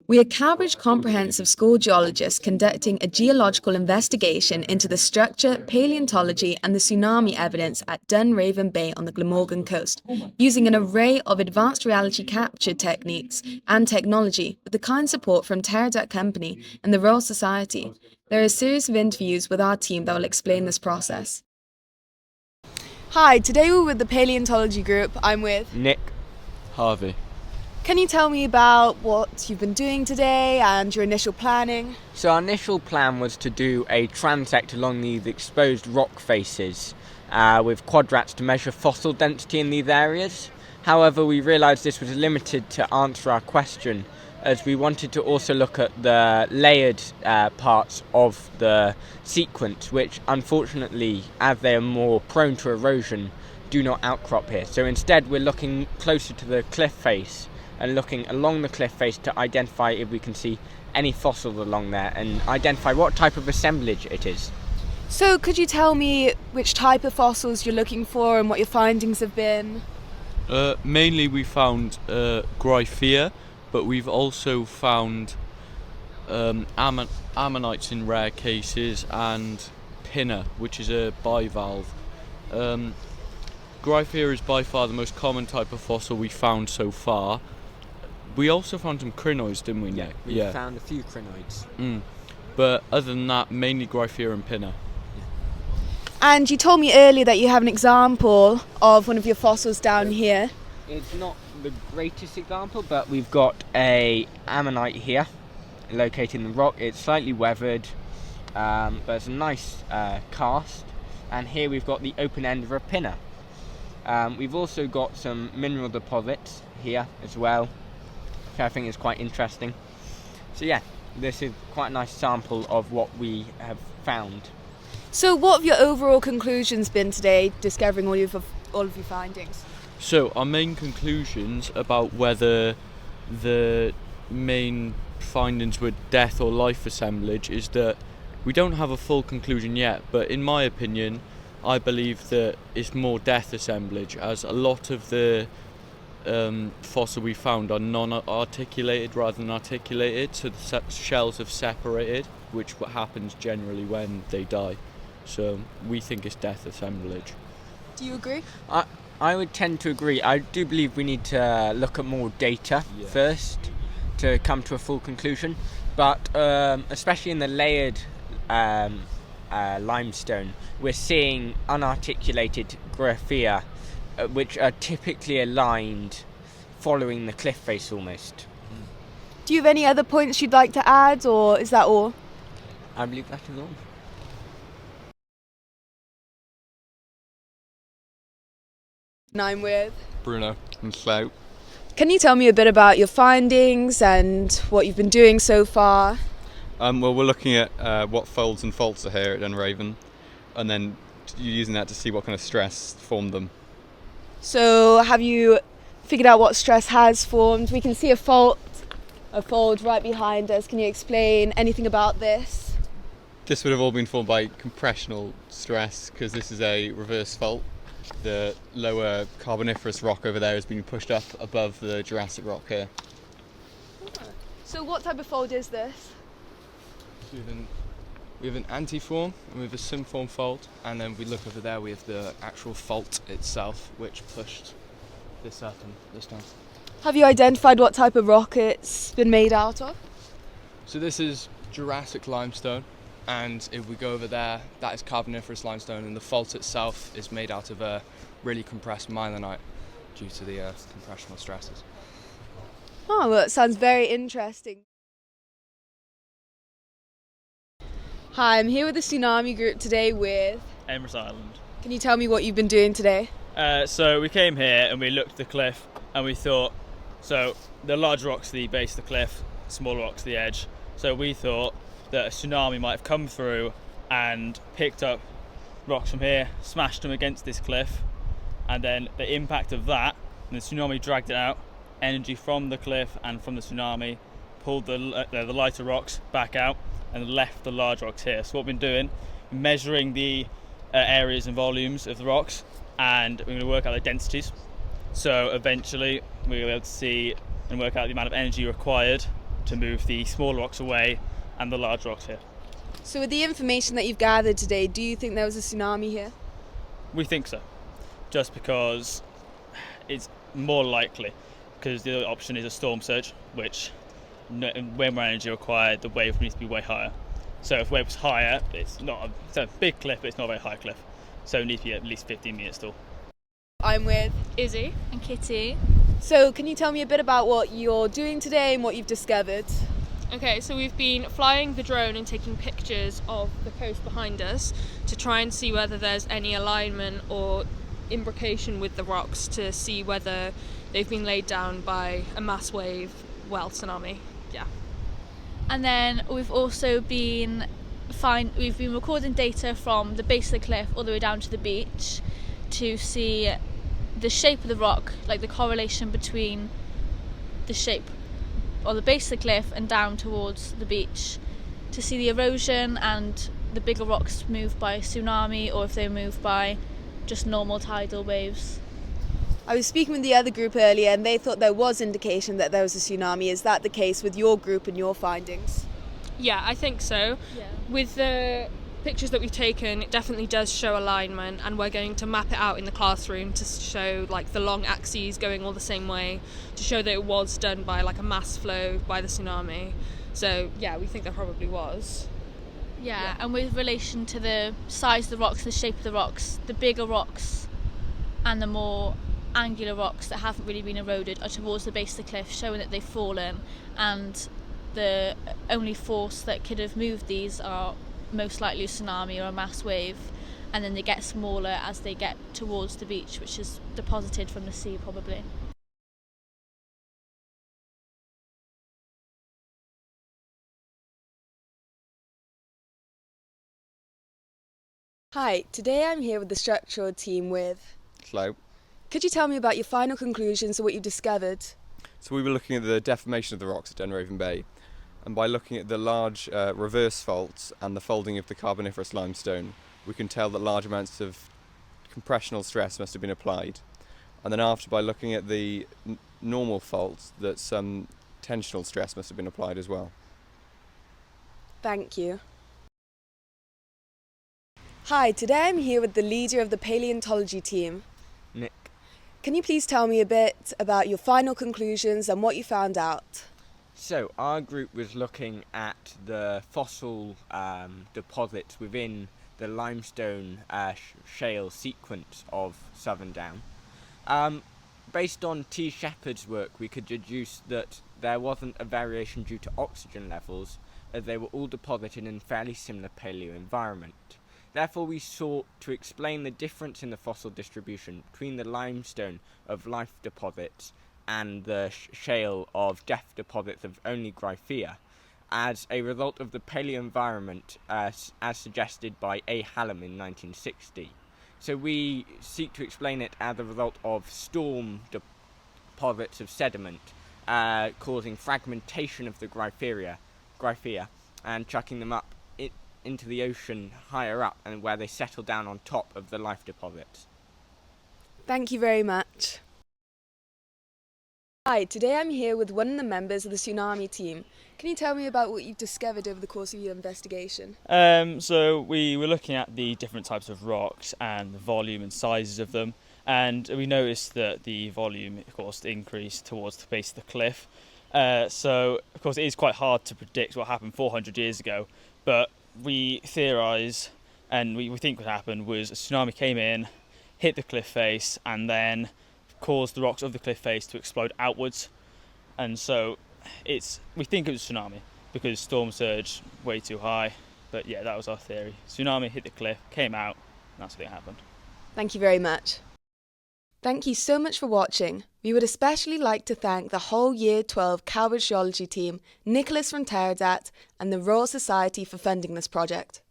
We are Cowbridge Comprehensive School geologists conducting a geological investigation into the structure, paleontology and the tsunami evidence at Dunraven Bay on the Glamorgan Coast, using an array of advanced reality capture techniques and technology with the kind support from TerraDat Company and the Royal Society. There are a series of interviews with our team that will explain this process. Hi, today we're with the paleontology group. I'm with Nick. Harvey. Can you tell me about what you've been doing today and your initial planning? So our initial plan was to do a transect along these exposed rock faces with quadrats to measure fossil density in these areas. However, we realised this was limited to answer our question, as we wanted to also look at the layered parts of the sequence, which unfortunately, as they are more prone to erosion, do not outcrop here. So instead we're looking closer to the cliff face and looking along the cliff face to identify if we can see any fossils along there and identify what type of assemblage it is. So could you tell me which type of fossils you're looking for and what your findings have been? Mainly we found Gryphea, but we've also found ammonites in rare cases and pinna, which is a bivalve. Gryphea is by far the most common type of fossil we found so far. We also found some crinoids, didn't we, Nick? We found a few crinoids. But other than that, mainly Gryphea and pinna. And you told me earlier that you have an example of one of your fossils down here. It's not the greatest example, but we've got a ammonite here, located in the rock. It's slightly weathered, but it's a nice cast. And here we've got the open end of a pinna. We've also got some mineral deposits here as well, which I think is quite interesting. So yeah, this is quite a nice sample of what we have found. So what have your overall conclusions been today, discovering all of your findings? So our main conclusions about whether the main findings were death or life assemblage is that we don't have a full conclusion yet, but in my opinion, I believe that it's more death assemblage, as a lot of the fossil we found are non-articulated rather than articulated, so the shells have separated, which happens generally when they die. So we think it's death assemblage. Do you agree? I would tend to agree. I do believe we need to look at more data first to come to a full conclusion, but especially in the layered limestone, we're seeing unarticulated Gryphea, which are typically aligned following the cliff face almost. Do you have any other points you'd like to add, or is that all? I believe that is all. And I'm with Bruno and Slout. Can you tell me a bit about your findings and what you've been doing so far? Well, we're looking at what folds and faults are here at Dunraven, and then using that to see what kind of stress formed them. So have you figured out what stress has formed? We can see a fold right behind us. Can you explain anything about this? This would have all been formed by compressional stress, because this is a reverse fault. The lower Carboniferous rock over there has been pushed up above the Jurassic rock here. So what type of fold is this? We have an antiform and we have a synform fault, and then we look over there, we have the actual fault itself, which pushed this up and this down. Have you identified what type of rock it's been made out of? So this is Jurassic limestone, and if we go over there, that is Carboniferous limestone, and the fault itself is made out of a really compressed myelinite due to the compressional stresses. Oh, well, that sounds very interesting. Hi, I'm here with the tsunami group today with Emrys Island. Can you tell me what you've been doing today? So we came here and we looked at the cliff and we thought, so the large rocks at the base of the cliff, small rocks at the edge. So we thought that a tsunami might have come through and picked up rocks from here, smashed them against this cliff, and then the impact of that, and the tsunami dragged it out, energy from the cliff and from the tsunami pulled the lighter rocks back out and left the large rocks here. So what we've been doing, measuring the areas and volumes of the rocks, and we're going to work out the densities. So eventually we're going to be able to see and work out the amount of energy required to move the small rocks away and the large rocks here. So with the information that you've gathered today, do you think there was a tsunami here? We think so, just because it's more likely, because the other option is a storm surge, which way more energy required, the wave needs to be way higher. So if the wave was higher, it's a big cliff, but it's not a very high cliff. So it needs to be at least 15 meters tall. I'm with Izzy and Kitty. So can you tell me a bit about what you're doing today and what you've discovered? Okay, so we've been flying the drone and taking pictures of the coast behind us to try and see whether there's any alignment or imbrication with the rocks to see whether they've been laid down by a mass wave, tsunami. Yeah. And then we've also been recording data from the base of the cliff all the way down to the beach to see the shape of the rock, like the correlation between the shape or the base of the cliff and down towards the beach, to see the erosion and the bigger rocks move by tsunami or if they move by just normal tidal waves. I was speaking with the other group earlier and they thought there was indication that there was a tsunami. Is that the case with your group and your findings? Yeah, I think so. Yeah. With the pictures that we've taken, it definitely does show alignment, and we're going to map it out in the classroom to show like the long axes going all the same way, to show that it was done by like a mass flow by the tsunami. So yeah, we think there probably was. Yeah, and with relation to the size of the rocks, the shape of the rocks, the bigger rocks and the more angular rocks that haven't really been eroded are towards the base of the cliff, showing that they've fallen, and the only force that could have moved these are most likely a tsunami or a mass wave, and then they get smaller as they get towards the beach, which is deposited from the sea probably. Hi, today I'm here with the structural team with... Hello. Could you tell me about your final conclusions and what you've discovered? So we were looking at the deformation of the rocks at Dunraven Bay, and by looking at the large reverse faults and the folding of the Carboniferous limestone, we can tell that large amounts of compressional stress must have been applied. And then after, by looking at the normal faults, that some tensional stress must have been applied as well. Thank you. Hi, today I'm here with the leader of the paleontology team. Nick. Can you please tell me a bit about your final conclusions and what you found out? So our group was looking at the fossil deposits within the limestone shale sequence of Southern Down. Based on T. Shepherd's work, we could deduce that there wasn't a variation due to oxygen levels, as they were all deposited in fairly similar paleo environment. Therefore, we sought to explain the difference in the fossil distribution between the limestone of life deposits and the shale of death deposits of only Gryphea, as a result of the paleo environment as suggested by A. Hallam in 1960. So we seek to explain it as a result of storm deposits of sediment causing fragmentation of the Gryphea and chucking them up into the ocean higher up, and where they settle down on top of the life deposits. Thank you very much. Hi, today I'm here with one of the members of the tsunami team. Can you tell me about what you've discovered over the course of your investigation? So we were looking at the different types of rocks and the volume and sizes of them, and we noticed that the volume, of course, increased towards the base of the cliff. So, of course, it is quite hard to predict what happened 400 years ago, but we theorise, and we think what happened was a tsunami came in, hit the cliff face, and then caused the rocks of the cliff face to explode outwards. And so we think it was a tsunami because storm surge way too high. But yeah, that was our theory. Tsunami hit the cliff, came out, and that's what happened. Thank you very much. Thank you so much for watching. We would especially like to thank the whole Year 12 Cowbridge Geology team, Nicholas from TerraDat, and the Royal Society for funding this project.